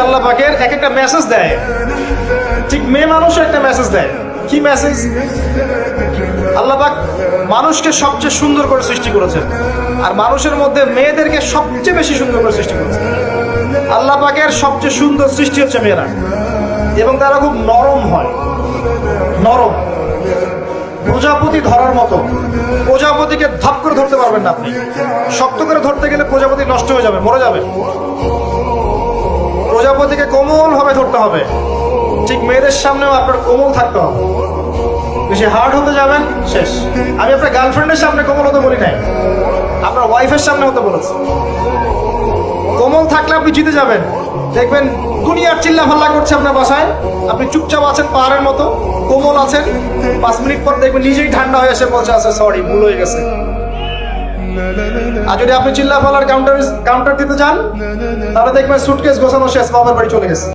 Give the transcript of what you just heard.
আল্লাহ পাকের এক একটা মেসেজ দেয়, ঠিক মেয়ে মানুষও একটা মেসেজ দেয়। কি মেসেজ? আল্লাহ পাক মানুষকে সবচেয়ে সুন্দর করে সৃষ্টি করেছেন, আর মানুষের মধ্যে মেয়েদেরকে সবচেয়ে বেশি সুন্দর করে সৃষ্টি করেছেন। আল্লাহ পাকের সবচেয়ে সুন্দর সৃষ্টি হচ্ছে মেয়েরা, এবং তারা খুব নরম হয়, নরম, প্রজাপতি ধরার মতো। প্রজাপতিকে ধপ করে ধরতে পারবেন না আপনি, শক্ত করে ধরতে গেলে প্রজাপতি নষ্ট হয়ে যাবে, মরে যাবে। প্রজাপতিকে কোমল ভাবে ধরতে হবে, ঠিক মেয়েদের সামনেও আপনার কোমল থাকতে হবে। বেশি হার্ড হতে যাবেন, শেষ। আমি আপনার গার্লফ্রেন্ডের সামনে কোমল হতে বলি নাই, আপনার ওয়াইফের সামনে হতে বলেছি। কোমল থাকলে আপনি জিতে যাবেন। দেখবেন দুনিয়ার চিল্লা ফাল্লা করছে আপনার বাসায়, আপনি চুপচাপ আছেন পাহাড়ের মতো, কোমল আছেন। 5 মিনিট পর দেখবেন নিজেই ঠান্ডা হয়ে এসে বলছে আছে সরি, ভুল হয়ে গেছে। আর যদি আপনি চিল্লা ফাল্লার কাউন্টার দিতে যান, তাহলে দেখবেন সুটকেস গোছানো শেষ, বাবার বাড়ি চলে গেছে।